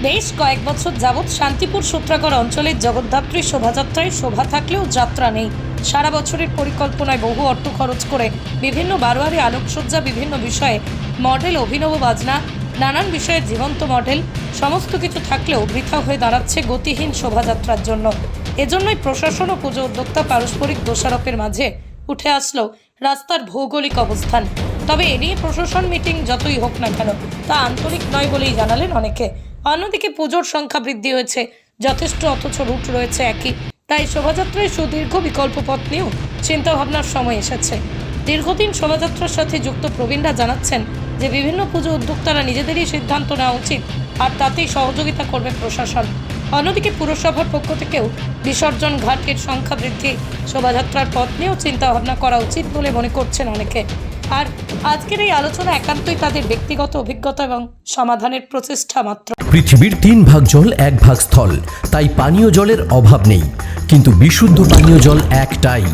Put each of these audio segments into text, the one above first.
বেশ কয়েক বছর যাবৎ শান্তিপুর সূত্রাগড় অঞ্চলের জগদ্ধাত্রী শোভাযাত্রায় শোভা থাকলেও যাত্রা নেই। সারা বছরের পরিকল্পনায় বহু অর্থ খরচ করে বিভিন্ন বারোয়ারি আলোকসজ্জা, বিভিন্ন বিষয়ে মডেল, অভিনব বাজনা, নানান বিষয়ের জীবন্ত মডেল সমস্ত কিছু থাকলেও বৃথা হয়ে দাঁড়াচ্ছে গতিহীন শোভাযাত্রার জন্য। এজন্যই প্রশাসন ও পুজো উদ্যোক্তা পারস্পরিক দোষারোপের মাঝে উঠে আসলো রাস্তার ভৌগোলিক অবস্থান। তবে এ নিয়ে প্রশাসন মিটিং যতই হোক না কেন তা আন্তরিক নয় বলেই জানালেন অনেকে। অন্যদিকে পুজোর সংখ্যা বৃদ্ধি হয়েছে যথেষ্ট, অথচ রুট রয়েছে একই। তাই শোভাযাত্রায় সুদীর্ঘ বিকল্প পথ নিয়েও চিন্তাভাবনার সময় এসেছে। দীর্ঘদিন শোভাযাত্রার সাথে যুক্ত প্রবীণরা জানাচ্ছেন যে বিভিন্ন পুজো উদ্যোক্তারা নিজেদেরই সিদ্ধান্ত নেওয়া উচিত, আর তাতেই সহযোগিতা করবে প্রশাসন। অন্যদিকে পুরসভার পক্ষ থেকেও বিসর্জন ঘাটের সংখ্যা বৃদ্ধি, শোভাযাত্রার পথ নিয়েও চিন্তাভাবনা করা উচিত বলে মনে করছেন অনেকে। আর আজকের এই আলোচনা একান্তই তাদের ব্যক্তিগত অভিজ্ঞতা এবং সমাধানের প্রচেষ্টা মাত্র। পৃথিবীর 3 ভাগ জল 1 ভাগ স্থল, তাই পানীয় জলের অভাব নেই। কিন্তু বিশুদ্ধ পানীয় জল একটাই,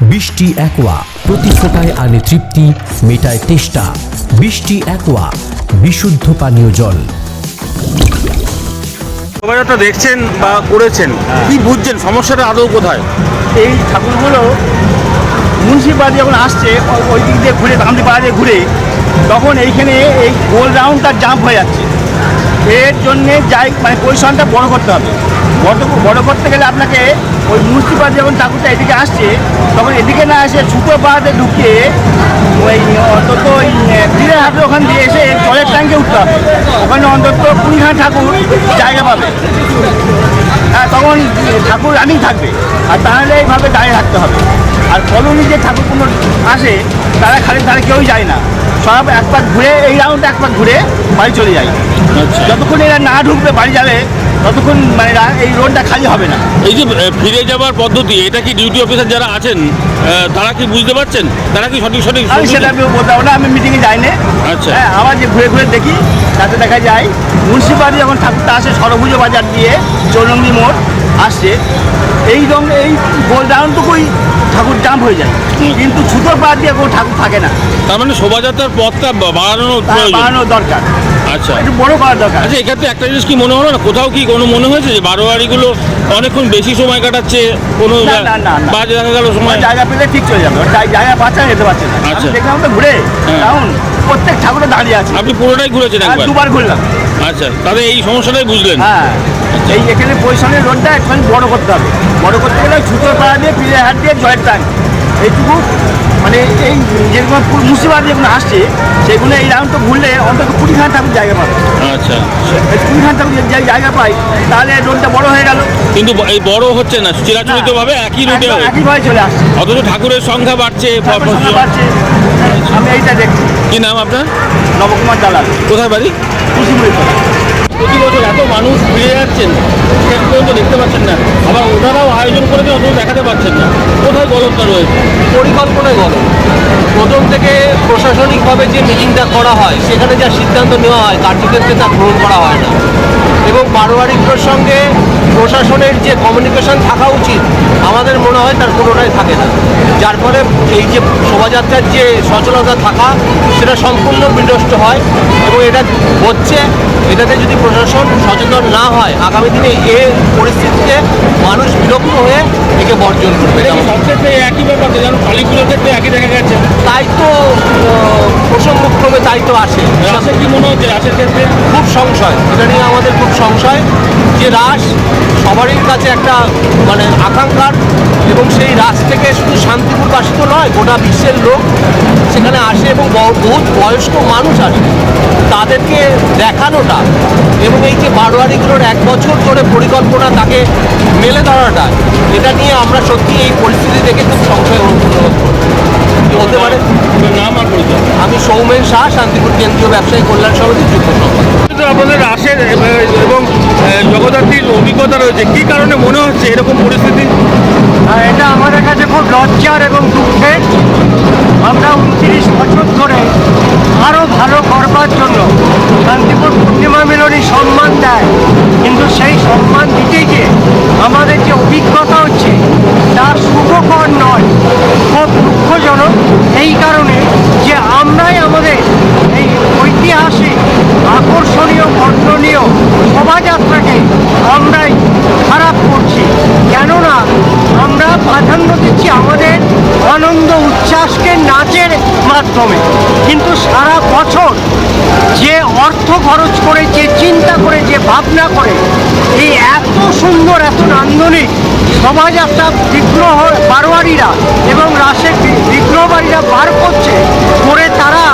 বৃষ্টি অ্যাকোয়া। প্রতি ফোঁটায় আনে তৃপ্তি, মেটায় তেষ্টা। বৃষ্টি অ্যাকোয়া, বিশুদ্ধ পানীয় জল। শোভাযাত্রা দেখছেন বা করেছেন, কি বুঝছেন সমস্যাটা আদৌ কোথায়? এই ঠাকুরগুলো মুন্সিপালিটি যখন আসছে ওই দিক দিয়ে ঘুরে, গান্ধী পাড়া দিয়ে ঘুরে, তখন এইখানে এই গোল রাউন্ডটা জাম্প হয়ে যাচ্ছে। এর জন্যে মানে পজিশনটা বড় করতে হবে। বড় করতে গেলে আপনাকে ওই মুন্সিপালিটি যখন ঠাকুরটা এদিকে আসছে তখন এদিকে না এসে ছুটো পাড়াতে ঢুকিয়ে ওই অন্তত ওই তীরের হাতে ওখান দিয়ে এসে জলের ট্যাঙ্কে উঠতে হবে। ওখানে অন্তত 20 ঠাকুর জায়গা পাবে। হ্যাঁ, তখন ঠাকুর রানিং থাকবে। আর তাহলে এইভাবে দাঁড়িয়ে থাকতে হবে। আর কলোনি যে ঠাকুরগুলো আসে তারা কেউই যায় না, সব একবার ঘুরে এই রাউন্ডে একবার ঘুরে বাড়ি চলে যায়। যতক্ষণ এরা না ঢুকবে বাড়ি যাবে ততক্ষণ মানে এই রোডটা খালি হবে না। এই যে ফিরে যাওয়ার পদ্ধতি, এটা কি ডিউটি অফিসার যারা আছেন তারা কি বুঝতে পারছেন? তারা কি সঠিক আমি সেটা আমি বলতে পারবো না, আমি মিটিংয়ে যাই না। আচ্ছা, হ্যাঁ, আবার যে ঘুরে ঘুরে দেখি তাতে দেখা যায় মুন্সিপালিটি যখন ঠাকুরটা আসে সরভুজ বাজার দিয়ে চৌরঙ্গি মোড় আসছে, এই গোল রাউন্ডটুকুই ঠাকুর জাম্প হয়ে যায়, কিন্তু ছুতোর পাড়া দিয়ে কোনো ঠাকুর থাকে না। তার মানে শোভাযাত্রার পথটা বাড়ানোর দরকার। আচ্ছা, একটু বড় করার দরকার। আচ্ছা, এক্ষেত্রে একটা জিনিস কি মনে হলো না, কোথাও কি কোনো মনে হয়েছে যে বারোয়ারিগুলো অনেকক্ষণ বেশি সময় কাটাচ্ছে? কোনো বাজে দেখা গেল সময় জায়গা পেলে ঠিক চলে যাবে, জায়গা পাচ্ছে যেতে পারছে না। আচ্ছা, দেখলাম তো ঘুরে রাউন্ড প্রত্যেক ঠাকুরে দাঁড়িয়ে আছে। আপনি পুরোটাই ঘুরেছেন? একবার, 2বার ঘুরলাম। আচ্ছা, তাহলে এই সমস্যাটাই বুঝলেন? হ্যাঁ, এই এখানে পজিশনের রোডটা একটু বড় করতে হবে। বড় করতে গেলে ছুটোর পাড়া দিয়ে পিলে হাট দিয়ে জয়ের ট্যাঙ্ক এইটুকু, মানে এই যেগুলো মুন্সিপালিটি যেগুলো আসছে সেগুলো এই রাউন্ডটা ঘুরলে অন্তত 20 ঠাকুর জায়গা পাবে। আচ্ছা, 20 ঠাকুর জায়গা পাই তাহলে রোডটা বড় হয়ে গেল। কিন্তু এই বড় হচ্ছে না, চিরাচরিতভাবে একই রুটে একইভাবে চলে আসছে, অথচ ঠাকুরের সংখ্যা বাড়ছে। আমি এইটা দেখছি। কি নাম আপনার? নবকুমার দালাল। কোথায় বাড়ি? কুশিমুড়িতলা। প্রতি বছর এত মানুষ ফিরে যাচ্ছেন, শেষ পর্যন্ত দেখতে পাচ্ছেন না, আবার ওনারাও আয়োজন করেছে অথচ দেখাতে পারছেন না। কোথায় গলতটা রয়েছে? পরিকল্পনায় গলদ। প্রথম থেকে প্রশাসনিকভাবে যে মিটিংটা করা হয় সেখানে যা সিদ্ধান্ত নেওয়া হয় কার্যক্ষেত্রে তা গ্রহণ করা হয় না, এবং পারিবারিকদের সঙ্গে প্রশাসনের যে কমিউনিকেশন থাকা উচিত আমাদের মনে হয় তার কোনোটাই থাকে না, যার ফলে এই যে শোভাযাত্রার যে সচলতা থাকা সেটা সম্পূর্ণ বিনষ্ট হয়। এবং এটা হচ্ছে, এটাতে যদি প্রশাসন সচেতন না হয় আগামী দিনে এই পরিস্থিতিতে মানুষ বিরক্ত হয়ে একে বর্জন করবে। সব ক্ষেত্রে একই ব্যাপার, যেন কালী পুজোর ক্ষেত্রে একই দেখা গেছে। তাই তো প্রসঙ্গক্রমে তাই তো আসে। রাসের কি মনে হচ্ছে? রাসের ক্ষেত্রে খুব সংশয়, এটা নিয়ে আমাদের খুব সংশয় যে রাস সবারই কাছে একটা মানে আকাঙ্ক্ষার, এবং সেই রাস থেকে শুধু শান্তিপুরবাসী তো নয়, গোটা বিশ্বের লোক সেখানে আসে এবং বহুত বয়স্ক মানুষ আসে। তাদেরকে দেখানোটা এবং এই যে বারোয়ারিগুলোর 1 বছর ধরে পরিকল্পনা তাকে মেলে ধরাটা, এটা নিয়ে আমরা সত্যি এই পরিস্থিতি দেখে খুব সংশয় অনুভব করি। হতে পারে। নাম আর পরিচয়? আমি সৌমেন শাহ, শান্তিপুর কেন্দ্রীয় ব্যবসায়ী কল্যাণ সমিতির যুগ্ম সম্পাদক। আপনাদের রাসের এবং জগদ্ধাত্রীর অভিজ্ঞতা রয়েছে, কি কারণে মনে হচ্ছে এরকম পরিস্থিতি? এটা আমাদের কাছে খুব লজ্জার এবং দুঃখের। আমরা 29 বছর ধরে আরও ভালো করবার জন্য শান্তিপুর পূর্ণিমা মিলনী সম্মান দেয়, কিন্তু সেই সম্মান দিতে গিয়ে আমাদের যে অভিজ্ঞতা হচ্ছে তার শুভকর নয়, খুব দুঃখজনক। এই কারণে যে আমরাই আমাদের এই ঐতিহাসিক আকর্ষণীয় বর্ণনীয় শোভাযাত্রা সুন্দর, এত নান্দনিক শোভাযাত্রা বিগ্রহ বারোয়ারিরা এবং রাসের বিগ্রহবাড়িরা বার করছে, করে তারা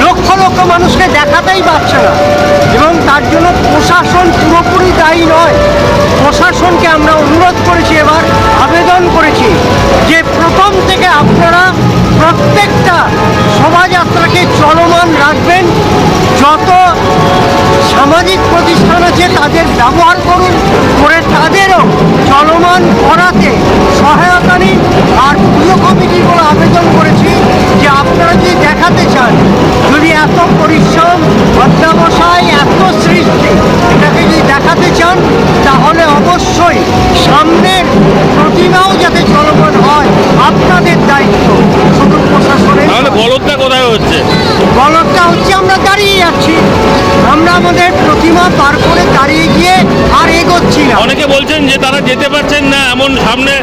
লক্ষ লক্ষ মানুষকে দেখাতেই পারছে না। এবং তার জন্য প্রশাসন পুরোপুরি দায়ী নয়। প্রশাসনকে আমরা অনুরোধ করেছি, এবার আবেদন করেছি যে প্রথম থেকে আপনারা প্রত্যেকটা শোভাযাত্রাকে চলমান রাখবেন। যত সামাজিক প্রতিষ্ঠান আছে তাদের ব্যবহার করুন, করে তাদেরও চলমান করাতে সহায়তা নিন। আর পুজো কমিটিগুলো আবেদন করেছি যে আপনারা যদি দেখাতে চান, যদি এত পরিশ্রম, অধ্যাবসায়, এত সৃষ্টি, এটাকে যদি দেখাতে চান, তাহলে অবশ্যই সামনের প্রতিমাও যাতে চলমান হয় আপনাদের দায়িত্ব, শুধু প্রশাসনের। তাহলে গলতটা কোথায় হচ্ছে? গলতটা হচ্ছে আমরা দাঁড়িয়ে যাচ্ছি, আমরা আমাদের প্রতিমা পার করে দাঁড়িয়ে গিয়ে আর এগোচ্ছি না। অনেকে বলছেন যে তারা যেতে পারছেন না, এমন সামনে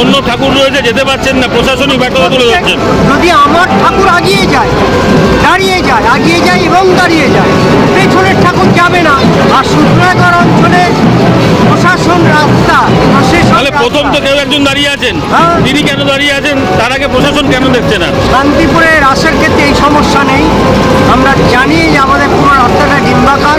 অন্য ঠাকুর রয়েছে, যেতে পারছেন না, প্রশাসনিক ব্যর্থতা তুলে ধরছেন। যদি আমার ঠাকুর আগিয়ে যায়, দাঁড়িয়ে যায়, আগিয়ে যায় এবং দাঁড়িয়ে যায়, পেছনের ঠাকুর যাবে না। আর সূত্রাগড় অঞ্চলে প্রশাসন রাস্তা, তাহলে প্রথম তো কেউ একজন দাঁড়িয়ে আছেন, হ্যাঁ। তিনি কেন দাঁড়িয়ে আছেন? তার আগে প্রশাসন কেন দেখছে না? শান্তিপুরে রাসের ক্ষেত্রে এই সমস্যা নেই। আমরা জানি যে আমাদের পুরো রাস্তাটা ডিম্বাকার,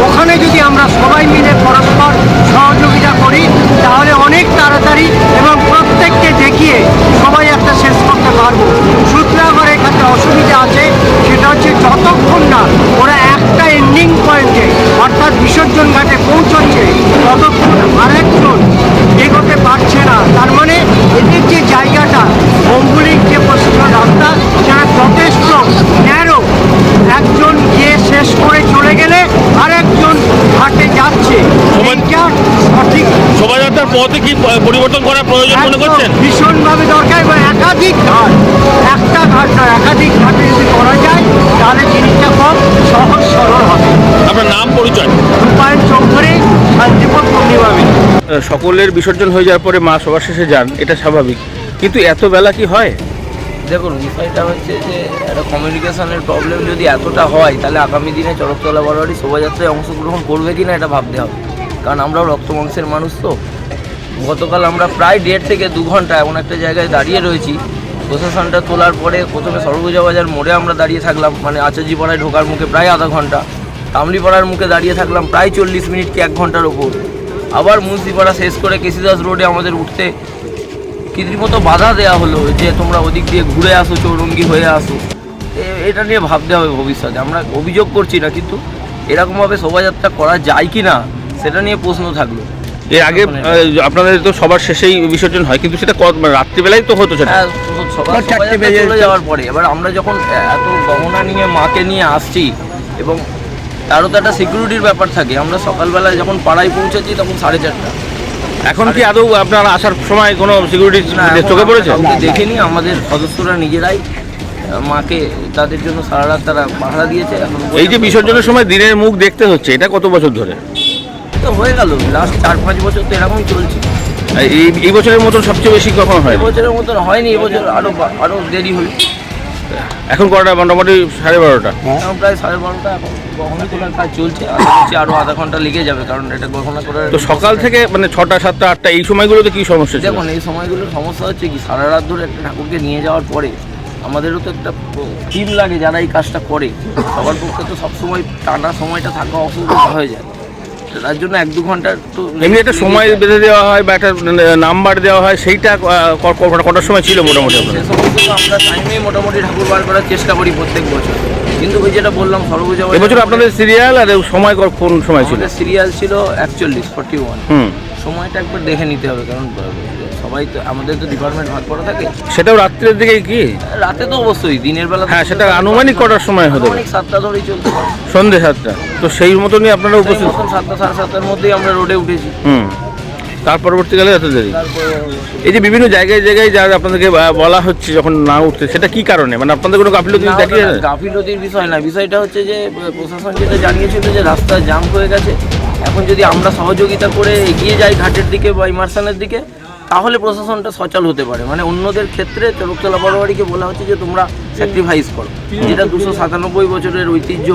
ওখানে যদি আমরা সবাই মিলে পরস্পর সহযোগিতা করি তাহলে অনেক তাড়াতাড়ি এবং প্রত্যেককে দেখিয়ে সবাই একটা শেষ করতে পারবো। সূত্রাগড়ের ক্ষেত্রে অসুবিধা আছে, সেটা হচ্ছে যতক্ষণ না ওরা একটা এন্ডিং পয়েন্টে অর্থাৎ বিসর্জন ঘাটে পৌঁছচ্ছে ততক্ষণ আরেকজন এগোতে পারছে না। তার মানে এদের যে জায়গাটা, ভৌগোলিক যে পশ্চিম রাস্তা, সেটা যথেষ্ট ন্যারো। একজন গিয়ে শেষ করে চলে গেলে আরেকজন ঘাটে যাচ্ছে, এইটা সঠিক। শোভাযাত্রার পথে কি পরিবর্তন করার প্রয়োজন মনে করছেন? ভীষণভাবে দরকার, এবং একাধিক ঘাট, একটা ঘাট নয়, একাধিক ঘাটে যদি করা যায় তাহলে জিনিসটা খুব সহজ সরল হবে। আপনার নাম, পরিচয়? রূপায়ণ চৌধুরী, শান্তিপুর পূর্ণিমা মিছিল। সকলের বিসর্জন হয়ে যাওয়ার পরে মা সবার শেষে যান, এটা স্বাভাবিক, কিন্তু এত বেলা কি হয়? দেখুন, বিষয়টা হচ্ছে যে একটা কমিউনিকেশনের প্রবলেম যদি এতটা হয়, তাহলে আগামী দিনে চড়কতলা বারোয়ারি শোভাযাত্রায় অংশগ্রহণ করবে কি না এটা ভাবতে হবে। কারণ আমরাও রক্ত মাংসের মানুষ। তো গতকাল আমরা প্রায় 1.5 থেকে 2 ঘন্টা এমন একটা জায়গায় দাঁড়িয়ে রয়েছি। প্রশাসনটা তোলার পরে প্রথমে সরগুজা বাজার মোড়ে আমরা দাঁড়িয়ে থাকলাম, মানে আচার্যপাড়ায় ঢোকার মুখে প্রায় আধা ঘন্টা, কামলিপাড়ার মুখে দাঁড়িয়ে থাকলাম প্রায় 40 মিনিট কি 1 ঘন্টার ওপর। আবার মুন্সিপাড়া শেষ করে কেসিদাস রোডে আমাদের উঠতে রীতিমতো বাধা দেওয়া হলো যে তোমরা ওদিক দিয়ে ঘুরে আসো, চৌরঙ্গি হয়ে আসো। এটা নিয়ে ভাবতে হবে ভবিষ্যতে। আমরা অভিযোগ করছি না, কিন্তু এরকমভাবে শোভাযাত্রা করা যায় কি না সেটা নিয়ে প্রশ্ন থাকলো। এর আগে আপনাদের তো সবার শেষেই বিসর্জন হয়, কিন্তু সেটা রাত্রিবেলায় তো হতো সেটা। হ্যাঁ, চলে যাওয়ার পরে এবার আমরা যখন এত গহনা নিয়ে মাকে নিয়ে আসছি, এবং তারও তো একটা সিকিউরিটির ব্যাপার থাকে। আমরা সকালবেলায় যখন পাড়ায় পৌঁছেছি তখন 4:30। এখন কি আদৌ আপনারা আসার সময় কোনো সিকিউরিটি চোখে পড়েছে? দেখিনি, আমাদের সদস্যরা নিজেরাই মাকে তাদের জন্য সারা রাত তারা পাহারা দিয়েছে। এখন এই যে বিসর্জনের সময় দিনের মুখ দেখতে হচ্ছে, এটা কত বছর ধরে? তো হয়ে গেল, লাস্ট 4-5 বছর তো এরকমই চলছে। এই বছরের মতন সবচেয়ে বেশি কখন হয়? এবছরের মতন হয়নি, এবছর আরো দেরি হলো। এখন কটা? মোটামুটি 12:30। এখন প্রায় 12:30। এখন গহনা তোলার কাজ চলছে, আরো আধা ঘন্টা লেগে যাবে, কারণ এটা গহনা করার। তো সকাল থেকে মানে 6টা, 7টা, 8টা এই সময়গুলোতে কি সমস্যা ছিল? দেখুন, এই সময়গুলোর সমস্যা হচ্ছে কি, সারা রাত ধরে একটা ঠাকুরকে নিয়ে যাওয়ার পরে আমাদেরও তো একটা টিম লাগে যারা এই কাজটা করে। সবার পক্ষে তো সবসময় টানা সময়টা থাকা অসুবিধা হয়ে যায়। তার জন্য 1-2 ঘন্টার তো এমনি একটা সময় বেঁধে দেওয়া হয় বা একটা নাম্বার দেওয়া হয়, সেইটা কটার সময় ছিল মোটামুটি? সে সমস্ত তো আমরা টাইমেই মোটামুটি ঠাকুর বার করার চেষ্টা করি প্রত্যেক বছর। কিন্তু ওই যেটা বললাম, সরবুজা এবছর আপনাদের সিরিয়াল আর সময় কোন সময় ছিল? সিরিয়াল ছিল 41 সময়টা একবার দেখে নিতে হবে, কারণ সবাই তো আমাদের তো ডিপার্টমেন্ট ভাগ করা থাকে। সেটাও রাত্রের দিকে কি? রাতে তো অবশ্যই, দিনের বেলা। হ্যাঁ, সেটা আনুমানিক কটার সময় হতো? 7টা ধরেই চলতে পারে, সন্ধ্যে 7টা। তো সেই মতনই আপনারা উপস্থিত? 7টা, 7:30 মধ্যেই আমরা রোডে উঠেছি। তার পরবর্তীকালে এত দেরি? এই যে বিভিন্ন জায়গায় জায়গায় যা আপনাদেরকে বলা হচ্ছে যখন না উঠতে, সেটা কি কারণে? মানে আপনাদের কোনো গাফিলতি দেখিয়ে? গাফিলতির বিষয় না, বিষয়টা হচ্ছে যে প্রশাসন যেটা জানিয়েছিল যে রাস্তা জাম হয়ে গেছে। এখন যদি আমরা সহযোগিতা করে এগিয়ে যাই ঘাটের দিকে বা ইমার্শনের দিকে, তাহলে প্রশাসনটা সচল হতে পারে। মানে অন্যদের ক্ষেত্রে চড়কতলা বারোয়ারিকে বলা হচ্ছে যে তোমরা স্যাক্রিফাইস করো, যেটা 297 বছরের ঐতিহ্য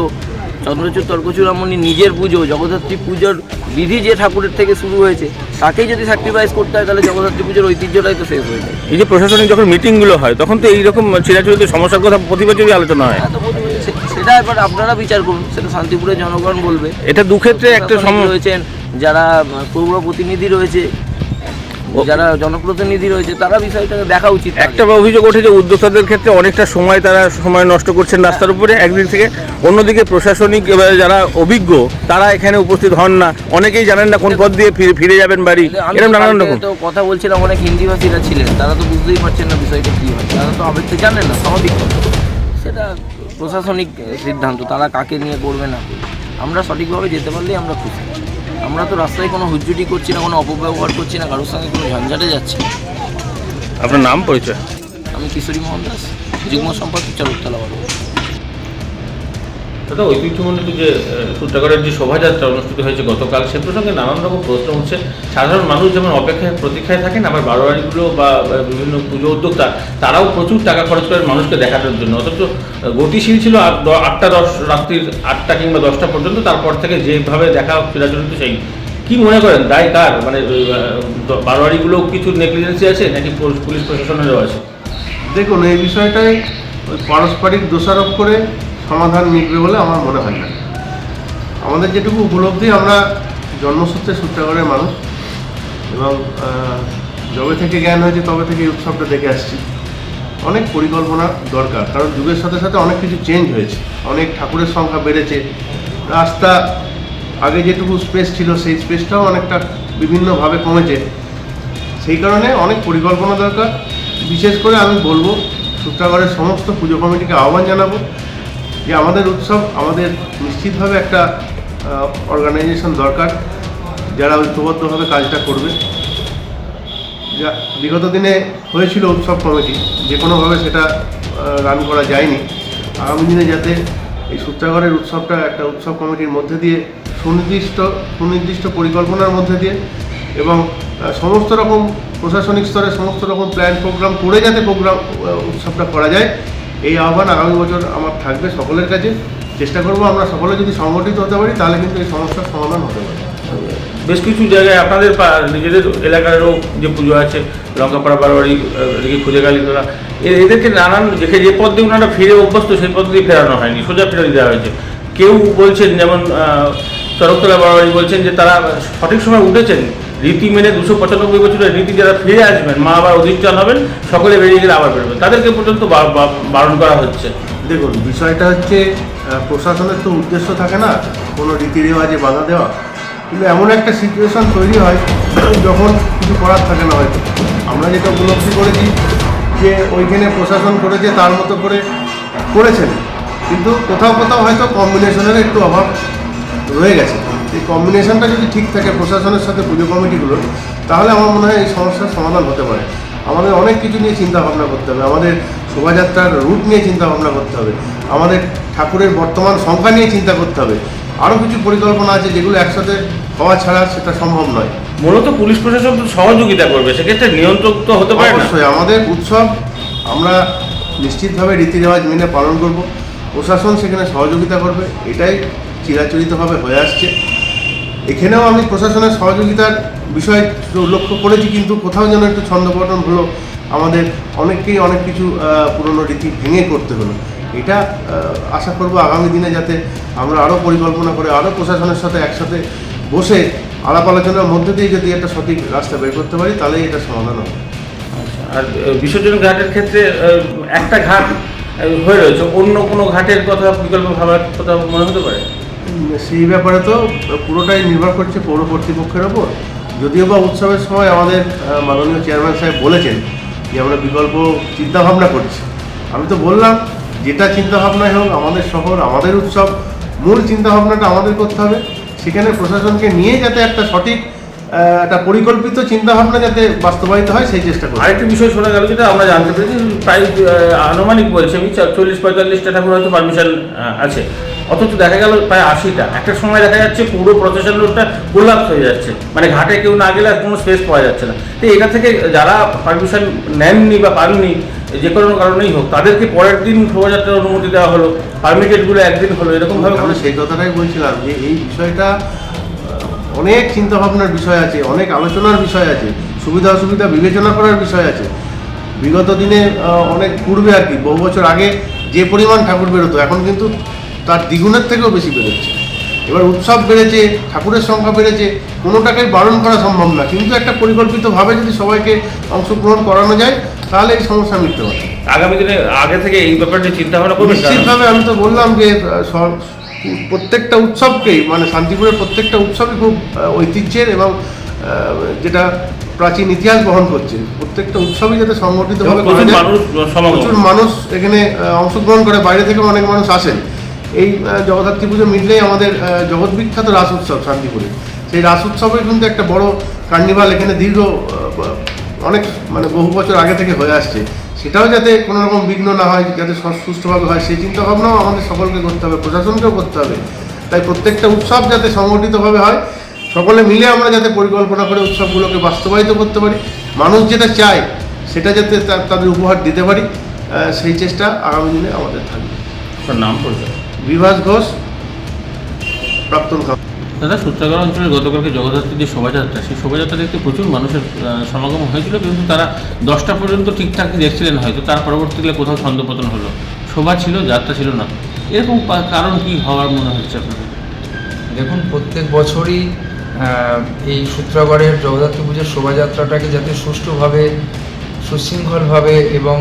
চন্দ্রচূড় তর্কচূড়ামণি নিজের পুজো, জগদ্ধাত্রী পুজোর বিধি যে ঠাকুরের থেকে শুরু হয়েছে তাকেই যদি স্যাক্রিফাইস করতে হয় তাহলে জগদ্ধাত্রী পুজোর ঐতিহ্যটাই তো শেষ হয়ে যায়। এই যে প্রশাসনিক যখন মিটিংগুলো হয় তখন তো এইরকম চিরাচরিত সমস্যার কথা প্রতি বছরই আলোচনা হয়। হ্যাঁ, তো সেটা এবার আপনারা বিচার করুন, সেটা শান্তিপুরের জনগণ বলবে। এটা দুক্ষেত্রে একটা রয়েছেন যারা পৌর প্রতিনিধি রয়েছে, যারা জনপ্রতিনিধি রয়েছে, তারা বিষয়টাকে দেখা উচিত। একটা অভিযোগ ওঠে উদ্যোক্তাদের ক্ষেত্রে অনেকটা সময় তারা সময় নষ্ট করছেন রাস্তার উপরে একদিক থেকে, অন্যদিকে প্রশাসনিক যারা অভিজ্ঞ তারা এখানে উপস্থিত হন না, অনেকেই জানেন না কোন পথ দিয়ে ফিরে যাবেন বাড়ি, এরকম নানান রকম। তো কথা বলছিলাম, অনেক হিন্দিভাষীরা ছিলেন, তারা তো বুঝতেই পারছেন না বিষয়টা কী হয়, তারা তো আবেগতে জানেন না, স্বাভাবিক কথা। সেটা প্রশাসনিক সিদ্ধান্ত, তারা কাকে নিয়ে করবে না করবে। আমরা সঠিকভাবে যেতে পারলেই আমরা খুশি। আমরা তো রাস্তায় কোনো হুজ্জুটি করছি না, কোনো অপব্যবহার করছি না, কারোর সঙ্গে কোনো ঝঞ্ঝাটে যাচ্ছি না। আপনার নাম পরিচয়? আমি কিশোরী মোহন দাস, যুগ্ম সম্পাদক, চরকতলা বারো। দাদা, ঐতিহ্যমণ্ডিত যে সূত্রাগড়ের যে শোভাযাত্রা অনুষ্ঠিত হয়েছে গতকাল, সে প্রসঙ্গে নানান রকম প্রশ্ন হচ্ছে। সাধারণ মানুষ যেমন অপেক্ষায় প্রতীক্ষায় থাকেন, আবার বারোয়ারিগুলো বা বিভিন্ন পুজো উদ্যোক্তা তারাও প্রচুর টাকা খরচ করেন মানুষকে দেখানোর জন্য, অথচ গতিশীল ছিল 8টা-10 রাত্রির 8টা কিংবা 10টা পর্যন্ত, তারপর থেকে যেভাবে দেখা চিরাচরিত সেই। কি মনে করেন দায় কার? মানে বারোয়ারিগুলোও কিছু নেগলিজেন্সি আছে নাকি পুলিশ প্রশাসনেরও আছে? দেখুন, এই বিষয়টাই পারস্পরিক দোষারোপ করে সমাধান মিটবে বলে আমার মনে হয় না। আমাদের যেটুকু উপলব্ধি, আমরা জন্মসূত্রে সূত্রাগড়ের মানুষ এবং যবে থেকে জ্ঞান হয়েছে তবে থেকে এই উৎসবটা দেখে আসছি। অনেক পরিকল্পনা দরকার, কারণ যুগের সাথে সাথে অনেক কিছু চেঞ্জ হয়েছে, অনেক ঠাকুরের সংখ্যা বেড়েছে, রাস্তা আগে যেটুকু স্পেস ছিল সেই স্পেসটাও অনেকটা বিভিন্নভাবে কমেছে। সেই কারণে অনেক পরিকল্পনা দরকার। বিশেষ করে আমি বলবো সূত্রাগড়ের সমস্ত পুজো কমিটিকে আহ্বান জানাবো যে আমাদের উৎসব, আমাদের নিশ্চিতভাবে একটা অর্গানাইজেশন দরকার যারা ঐক্যবদ্ধভাবে কাজটা করবে। যা বিগত দিনে হয়েছিল উৎসব কমিটি, যে কোনোভাবে সেটা রান করা যায়নি। আগামী দিনে যাতে এই সূত্রাগড়ের উৎসবটা একটা উৎসব কমিটির মধ্যে দিয়ে সুনির্দিষ্ট পরিকল্পনার মধ্যে দিয়ে এবং সমস্ত রকম প্রশাসনিক স্তরে সমস্ত রকম প্ল্যান প্রোগ্রাম করে যাতে উৎসবটা করা যায়, এই আহ্বান আগামী বছর আমার থাকবে সকলের কাছে। চেষ্টা করব আমরা সকলে যদি সংগঠিত হতে পারি তাহলে কিন্তু এই সমস্যার সমাধান হতে পারে। বেশ কিছু জায়গায় আপনাদের নিজেদের এলাকারও যে পুজো আছে, লঙ্কাপাড়া বারোয়ারি, খুঁজে কালীতলা, এদেরকে নানান যে পথ দিয়ে ওনারা ফিরে অভ্যস্ত সেই পথ দিয়ে ফেরানো হয়নি, সোজা ফেরত দেওয়া হয়েছে। কেউ বলছেন, যেমন চরকতলা বারোয়ারি বলছেন যে তারা সঠিক সময় উঠেছেন, রীতি মেনে 295 বছরের রীতি যারা ফিরে আসবেন, মা আবার অধিষ্ঠান হবেন, সকলে বেরিয়ে গেলে আবার বেরোবেন, তাদেরকে পর্যন্ত বারণ করা হচ্ছে। দেখুন, বিষয়টা হচ্ছে প্রশাসনের তো উদ্দেশ্য থাকে না কোনো রীতি রেওয়াজে বাধা দেওয়া, কিন্তু এমন একটা সিচুয়েশান তৈরি হয় যখন কিছু করার থাকে না। হয়তো আমরা যেটা উপলব্ধি করেছি যে ওইখানে প্রশাসন করেছে তার মতো করে করেছেন, কিন্তু কোথাও কোথাও হয়তো কম্বিনেশনের একটু অভাব রয়ে গেছে। এই কম্বিনেশনটা যদি ঠিক থাকে প্রশাসনের সাথে পুজো কমিটিগুলোর, তাহলে আমার মনে হয় এই সমস্যার সমাধান হতে পারে। আমাদের অনেক কিছু নিয়ে চিন্তা ভাবনা করতে হবে, আমাদের শোভাযাত্রার রুট নিয়ে চিন্তা ভাবনা করতে হবে, আমাদের ঠাকুরের বর্তমান সংখ্যা নিয়ে চিন্তা করতে হবে, আরও কিছু পরিকল্পনা আছে যেগুলো একসাথে হওয়া ছাড়া সেটা সম্ভব নয়। মূলত পুলিশ প্রশাসন তো সহযোগিতা করবে, সেক্ষেত্রে নিয়ন্ত্রক তো হতে পারে না। অবশ্যই আমাদের উৎসব আমরা নিশ্চিতভাবে রীতি রেওয়াজ মেনে পালন করব, প্রশাসন সেখানে সহযোগিতা করবে, এটাই চিরাচরিতভাবে হয়ে আসছে। এখানেও আমি প্রশাসনের সহযোগিতার বিষয় লক্ষ্য করেছি, কিন্তু কোথাও যেন একটু ছন্দপতন হলো, আমাদের অনেককেই অনেক কিছু পুরনো রীতি ভেঙে করতে হলো। এটা আশা করব আগামী দিনে যাতে আমরা আরও পরিকল্পনা করে আরও প্রশাসনের সাথে একসাথে বসে আলাপ আলোচনার মধ্যে দিয়ে যদি একটা সঠিক রাস্তা বের করতে পারি তাহলেই এটা সমাধান হবে। আর বিসর্জন ঘাটের ক্ষেত্রে একটা ঘাট হয়ে রয়েছে, অন্য কোনো ঘাটের কথা বিকল্প ভাবার কথা মনে হতে পারে? সেই ব্যাপারে তো পুরোটাই নির্ভর করছে পৌর কর্তৃপক্ষের ওপর। যদিও বা উৎসবের সময় আমাদের মাননীয় চেয়ারম্যান সাহেব বলেছেন যে আমরা বিকল্প চিন্তাভাবনা করছি। আমি তো বললাম যেটা চিন্তাভাবনাই হোক, আমাদের শহর, আমাদের উৎসব, মূল চিন্তাভাবনাটা আমাদের করতে হবে। সেখানে প্রশাসনকে নিয়ে যাতে একটা সঠিক একটা পরিকল্পিত চিন্তাভাবনা যাতে বাস্তবায়িত হয় সেই চেষ্টা করি। আরেকটি বিষয় শোনা গেল যেটা আমরা জানতে পেরেছি, প্রায় আনুমানিক বলছে আমি 40-45টা ঠাকুর হয়তো পারমিশন আছে, অথচ দেখা গেল প্রায় 80টা। একটা সময় দেখা যাচ্ছে পুরো প্রসেশন রোডটা কোলাপস হয়ে যাচ্ছে, মানে ঘাটে কেউ না গেলে আর কোনো স্পেস পাওয়া যাচ্ছে না। তো এটা থেকে যারা পারমিশন নেননি বা পাননি, যে কোনো কারণেই হোক, তাদেরকে পরের দিন শোভাযাত্রার অনুমতি দেওয়া হলো, পারমিটেডগুলো একদিন হলো এরকমভাবে আমি সেই কথাটাই বলছিলাম যে এই বিষয়টা অনেক চিন্তাভাবনার বিষয় আছে, অনেক আলোচনার বিষয় আছে, সুবিধা অসুবিধা বিবেচনা করার বিষয় আছে। বিগত দিনে অনেক পূর্বে আর কি, বহু বছর আগে যে পরিমাণ ঠাকুর বেরোতো এখন কিন্তু তার দ্বিগুণের থেকেও বেশি বেরোচ্ছে। এবার উৎসব বেড়েছে, ঠাকুরের সংখ্যা বেড়েছে, কোনোটাকে বারণ করা সম্ভব না, কিন্তু একটা পরিকল্পিতভাবে যদি সবাইকে অংশগ্রহণ করানো যায় তাহলে এই সমস্যা মিটতে পারে। আগামী দিনে আগে থেকে এই ব্যাপারটি চিন্তা ভাবনা করবেন? নিশ্চিতভাবে আমি তো বললাম যে প্রত্যেকটা উৎসবকেই, মানে শান্তিপুরের প্রত্যেকটা উৎসবই খুব ঐতিহ্যের এবং যেটা প্রাচীন ইতিহাস বহন করছে। প্রত্যেকটা উৎসবই যাতে সংগঠিতভাবে করা যায়। প্রচুর মানুষ এখানে অংশগ্রহণ করে, বাইরে থেকে অনেক মানুষ আসেন। এই জগদ্ধাত্রী পুজো মিটলেই আমাদের জগৎ বিখ্যাত রাস উৎসব শান্তিপুরে, সেই রাস উৎসবের কিন্তু একটা বড় কার্নিভাল এখানে দীর্ঘ অনেক মানে বহু বছর আগে থেকে হয়ে আসছে। সেটাও যাতে কোনো রকম বিঘ্ন না হয়, যাতে সুষ্ঠুভাবে হয়, সেই চিন্তাভাবনাও আমাদের সকলকে করতে হবে, প্রশাসনকেও করতে হবে। তাই প্রত্যেকটা উৎসব যাতে সংগঠিতভাবে হয়, সকলে মিলে আমরা যাতে পরিকল্পনা করে উৎসবগুলোকে বাস্তবায়িত করতে পারি, মানুষ যেটা চায় সেটা যাতে তাদের উপহার দিতে পারি, সেই চেষ্টা আগামী দিনে আমাদের থাকবে। আপনার নাম পরিচয়? বিভাস ঘোষ, প্রাক্তন। দাদা, সূত্রাগড় অঞ্চলে গতকালকে জগদ্ধাত্রীর যে শোভাযাত্রা, সেই শোভাযাত্রা দেখতে প্রচুর মানুষের সমাগম হয়েছিল, কিন্তু তারা 10টা পর্যন্ত ঠিকঠাকই দেখছিলেন, হয়তো তার পরবর্তীকালে কোথাও ছন্দপতন হলো, শোভা ছিল, যাত্রা ছিল না। এরকম কারণ কি হওয়ার মনে হচ্ছে আপনাদের? দেখুন, প্রত্যেক বছরই এই সূত্রাগড়ের জগদ্ধাত্রী পুজোর শোভাযাত্রাটাকে যাতে সুষ্ঠুভাবে, সুশৃঙ্খলভাবে এবং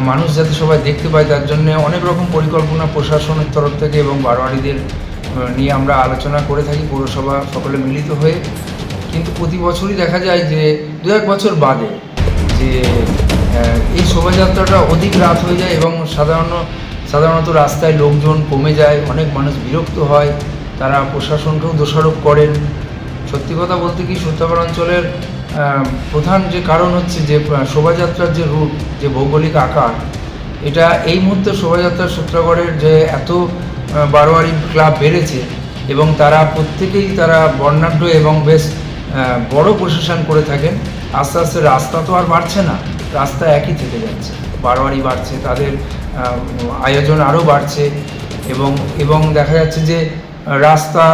মানুষ যাতে সবাই দেখতে পায়, তার জন্য অনেক রকম পরিকল্পনা প্রশাসনের তরফ থেকে এবং বারোয়ারিদের নিয়ে আমরা আলোচনা করে থাকি, পৌরসভা সকলে মিলিত হয়ে। কিন্তু প্রতি বছরই দেখা যায় যে 2-1 বছর বাদে যে এই শোভাযাত্রাটা অধিক রাত হয়ে যায় এবং সাধারণত রাস্তায় লোকজন কমে যায়, অনেক মানুষ বিরক্ত হয়, তারা প্রশাসনকেও দোষারোপ করেন। সত্যি কথা বলতে কি, সূত্রাগড় অঞ্চলের প্রধান যে কারণ হচ্ছে যে শোভাযাত্রার যে রুট, যে ভৌগোলিক আকার, এটা এই মুহূর্তে শোভাযাত্রা সূত্রাগড়ের যে এত বারোয়ারি ক্লাব বেড়েছে এবং তারা প্রত্যেকেই তারা বর্ণাঢ্য এবং বেশ বড় প্রশাসন করে থাকেন। আস্তে আস্তে রাস্তা তো আর বাড়ছে না, রাস্তা একই থেকে যাচ্ছে, বারোয়ারি বাড়ছে, তাদের আয়োজন আরও বাড়ছে এবং দেখা যাচ্ছে যে রাস্তা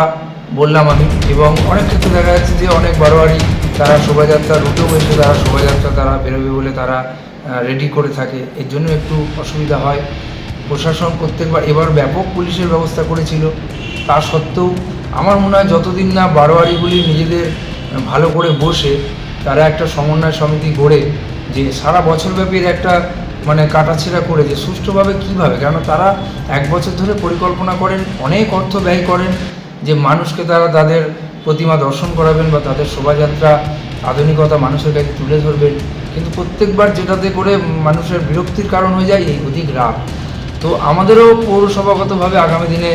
বললাম আমি, এবং অনেক ক্ষেত্রে দেখা যাচ্ছে যে অনেক বারোয়ারি তারা শোভাযাত্রা রুটেও এসে তারা শোভাযাত্রা তারা বেরোবে বলে তারা রেডি করে থাকে, এর জন্য একটু অসুবিধা হয়। প্রশাসন প্রত্যেকবার এবার ব্যাপক পুলিশের ব্যবস্থা করেছিল, তা সত্ত্বেও আমার মনে হয় যতদিন না বারোয়ারিগুলি নিজেদের ভালো করে বসে তারা একটা সমন্বয় সমিতি গড়ে যে সারা বছরব্যাপীর একটা মানে কাটাছেঁড়া করে যে সুষ্ঠুভাবে কীভাবে, কেন তারা 1 বছর ধরে পরিকল্পনা করেন, অনেক অর্থ ব্যয় করেন যে মানুষকে তারা তাদের প্রতিমা দর্শন করাবেন বা তাদের শোভাযাত্রা আধুনিকতা মানুষের কাছে তুলে ধরবেন, কিন্তু প্রত্যেকবার যেটাতে করে মানুষের বিরক্তির কারণ হয়ে যায় এই অধিক রাত। তো আমাদেরও পৌরসভাগতভাবে আগামী দিনে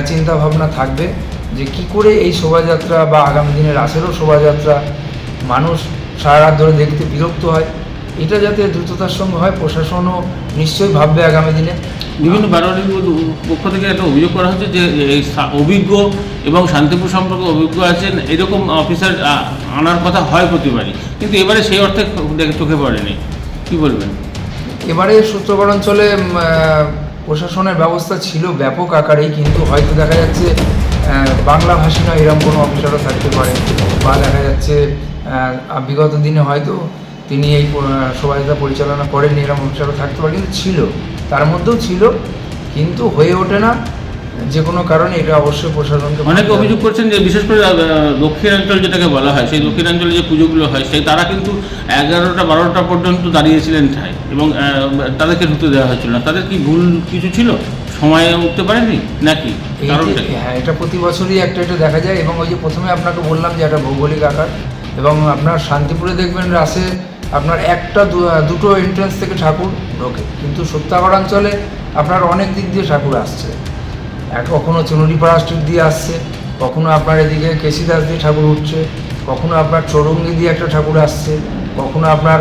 চিন্তা ভাবনা থাকবে যে কি করে এই শোভাযাত্রা বা আগামী দিনে রাসেরও শোভাযাত্রা মানুষ সারা রাত ধরে দেখতে বিরক্ত হয়, এটা যাতে দ্রুততার সঙ্গে হয়, প্রশাসনও নিশ্চয়ই ভাববে আগামী দিনে। বিভিন্ন বারোয়ারির পক্ষ থেকে একটা অভিযোগ করা হচ্ছে যে এই অভিজ্ঞ এবং শান্তিপুর সম্পর্কে অভিজ্ঞ আছেন এরকম অফিসার আনার কথা হয় প্রতিবারই, কিন্তু এবারে সেই অর্থে চোখে পড়েনি, কি বলবেন? এবারে সূত্রাগড় অঞ্চলে প্রশাসনের ব্যবস্থা ছিল ব্যাপক আকারেই, কিন্তু হয়তো দেখা যাচ্ছে বাংলাভাষী নয় এরকম কোনো অফিসারও থাকতে পারে, বা দেখা যাচ্ছে বিগত দিনে হয়তো তিনি এই শোভাযাত্রা পরিচালনা করেননি এরকম অফিসারও থাকতে পারে, কিন্তু ছিল, তার মধ্যেও ছিল, কিন্তু হয়ে ওঠে না যে কোনো কারণে। এটা অবশ্যই প্রশাসনকে অনেকে অভিযোগ করছেন যে বিশেষ করে দক্ষিণাঞ্চল যেটাকে বলা হয়, সেই দক্ষিণাঞ্চলে যে পুজোগুলো হয় সেই তারা কিন্তু 11টা-12টা পর্যন্ত দাঁড়িয়েছিলেন ঠাই এবং তাদেরকে ঢুকতে দেওয়া হয়েছিল না। তাদের কি ভুল কিছু ছিল, সময়ে উঠতে পারেনি নাকি? হ্যাঁ, এটা প্রতি বছরই একটা দেখা যায়। এবং ওই যে প্রথমে আপনাকে বললাম যে একটা ভৌগোলিক আকার, এবং আপনার শান্তিপুরে দেখবেন রাসে আপনার 1-2 এন্ট্রান্স থেকে ঠাকুর ঢোকে, কিন্তু সূত্রাগড় অঞ্চলে আপনার অনেক দিক দিয়ে ঠাকুর আসছে, কখনো চুনুরিপাড়া স্ট্রিট দিয়ে আসছে, কখনো আপনার এদিকে কেশিদাস দিয়ে ঠাকুর উঠছে, কখনো আপনার চৌরঙ্গি দিয়ে একটা ঠাকুর আসছে, কখনো আপনার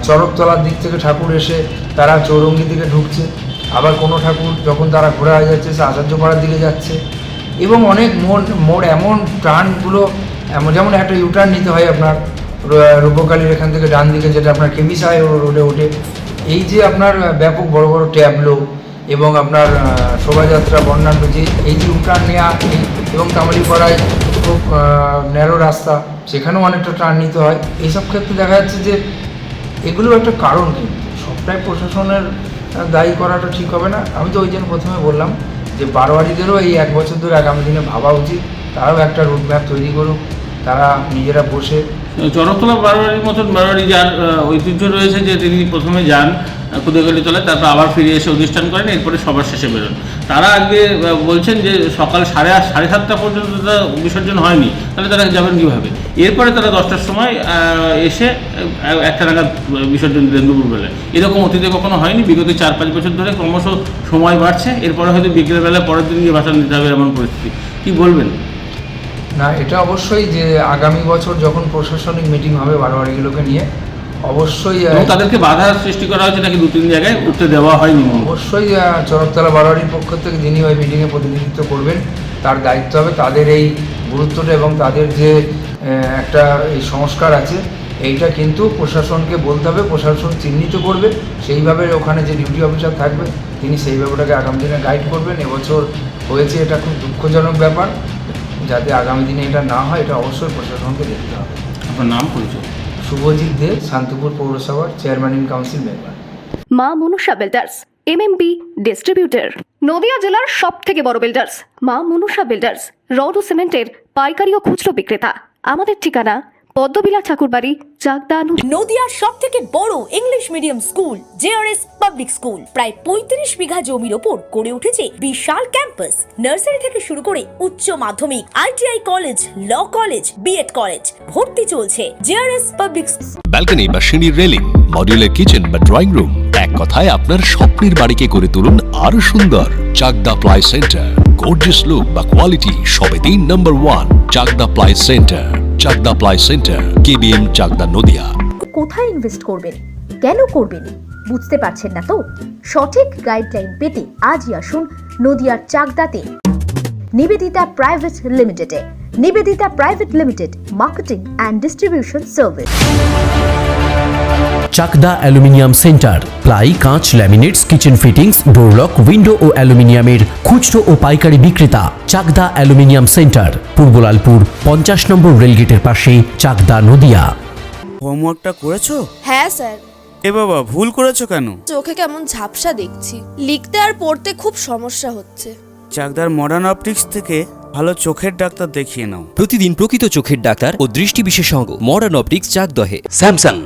চরকতলার দিক থেকে ঠাকুর এসে তারা চৌরঙ্গি দিকে ঢুকছে, আবার কোনো ঠাকুর যখন তারা ঘোরা হয়ে যাচ্ছে সে আচার্যপাড়ার দিকে যাচ্ছে, এবং অনেক মোড় এমন টার্নগুলো যেমন একটা ইউটার্ন নিতে হয় আপনার রূপকালীর এখান থেকে ডান দিকে, যেটা আপনার কেবিসাই রোডে ওঠে। এই যে আপনার ব্যাপক বড় বড় ট্যাবলো এবং আপনার শোভাযাত্রা বর্ণাঢ্য যে এই যে টার্ন নেওয়া এবং তামালিপাড়ায় খুব ন্যারো রাস্তা, সেখানেও অনেকটা টার্ন নিতে হয়। এইসব ক্ষেত্রে দেখা যাচ্ছে যে এগুলো একটা কারণ, কিন্তু সবটাই প্রশাসনের দায়ী করাটা ঠিক হবে না। আমি তো ওই জন্য প্রথমে বললাম যে বারোয়ারিদেরও এই 1 বছর ধরে আগামী দিনে ভাবা উচিত, তারাও একটা রুটম্যাপ তৈরি করুক, তারা নিজেরা বসে। চরকতলা বারোয়ারির মতন বারোয়ারি যার ঐতিহ্য রয়েছে যে তিনি প্রথমে যান খুদেগলি তলায়, তারপর আবার ফিরে এসে অধিষ্ঠান করেন, এরপরে সবার শেষে বেরোন। তারা আগে বলছেন যে সকাল 7:30 পর্যন্ত তারা বিসর্জন হয়নি, তাহলে তারা যাবেন কীভাবে? এরপরে তারা 10টার সময় এসে 1টা নাগাদ বিসর্জন দিলেন দুপুরবেলায়। এরকম অতীতে কখনো হয়নি। বিগত 4-5 বছর ধরে ক্রমশ সময় বাড়ছে, এরপরে হয়তো বিকেলবেলা পরের দিন গিয়ে ভাষণ দিতে হবে এমন পরিস্থিতি। কী বলবেন? না, এটা অবশ্যই যে আগামী বছর যখন প্রশাসনিক মিটিং হবে বারোয়ারিগুলোকে নিয়ে, অবশ্যই তাদেরকে বাধা সৃষ্টি করা হয়েছে নাকি 2-3 জায়গায় উঠতে দেওয়া হয়নি? অবশ্যই চরকতলা বারোয়ারির পক্ষ থেকে যিনি ওই মিটিংয়ে প্রতিনিধিত্ব করবেন তার দায়িত্ব হবে তাদের এই গুরুত্বটা এবং তাদের যে একটা এই সংস্কার আছে এইটা কিন্তু প্রশাসনকে বলতে হবে, প্রশাসন চিহ্নিত করবে, সেইভাবে ওখানে যে ডিউটি অফিসার থাকবে তিনি সেইভাবে ওটাকে আগামী দিনে গাইড করবেন। এবছর হয়েছে, এটা খুব দুঃখজনক ব্যাপার, যাতে আগামী দিনে এটা না হয় এটা অবশ্যই প্রশাসনকে দেখতে হবে। আপনার নাম পরিচয়? শুভজিৎ দে, শান্তিপুর পৌরসভার চেয়ারম্যান ইন কাউন্সিল মেম্বার। মা Manusha builders, MMB distributor, Nadia জেলার সবথেকে বড় বিল্ডার্স। মা মনুষা বিল্ডার্স রড ও সিমেন্টের পাইকারি ও খুচরো বিক্রেতা। আমাদের ঠিকানা পদ্মবিলা ঠাকুরবাড়ি, চাকদা। নদিয়ার সব থেকে বড় English medium school JRS public school প্রায় 35 বিঘা জমির ওপর গড়ে উঠেছে বিশাল ক্যাম্পাস। নার্সারি থেকে শুরু করে উচ্চ মাধ্যমিক, ITI college, law college, B.Ed college, ভর্তি চলছে। JRS পাবলিক ব্যালকনি বা সিঁড়ির রেলিং, মডিউলার কিচেন বা ড্রয়িং রুম, এক কথায় আপনার স্বপ্নের বাড়িকে করে তুলুন আরো সুন্দর। Chakdaha ply centre, gorgeous look বা কোয়ালিটি সবে 3 নম্বর 1 Chakdaha ply centre. Chakdaha ply centre, KBM Chakdaha, Nadia. কোথায় ইনভেস্ট করবেন, কেন করবেন বুঝতে পারছেন না তো? সঠিক গাইডলাইন পেতে আজই আসুন নদিয়ার চাকদাতে নিবেদিতা প্রাইভেট লিমিটেডে। Nivedita private limited, marketing and distribution service. Chakdah aluminium centre, ply, কাঁচ, laminates, kitchen fittings, door lock, window ও অ্যালুমিনিয়ামের খুচরো ও পাইকারি বিক্রেতা। চাকদা অ্যালুমিনিয়াম সেন্টার, পূর্ব লালপুর 50 নম্বর রেলগেটের পাশে, চাকদা, নদিয়া। হোমওয়ার্কটা করেছো? হ্যাঁ স্যার। এ বাবা, ভুল করেছো কেন? চোখে কেমন ঝাপসা দেখছি, লিখতে আর পড়তে খুব সমস্যা হচ্ছে। চাকদার মডার্ন অপটিক্স থেকে ভালো চোখের ডাক্তার দেখিয়ে নাও। প্রতিদিন প্রকৃত চোখের ডাক্তার ও দৃষ্টি বিশেষজ্ঞ মডার্ন অপটিক্স, চাকদহে। স্যামসাং,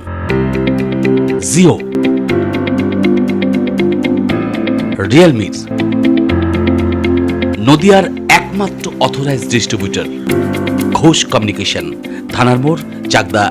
জিও, রিয়েলমি, নদিয়ার একমাত্র অথরাইজড ডিস্ট্রিবিউটর ঘোষ কমিউনিকেশন, থানার মোড়, চাকদা।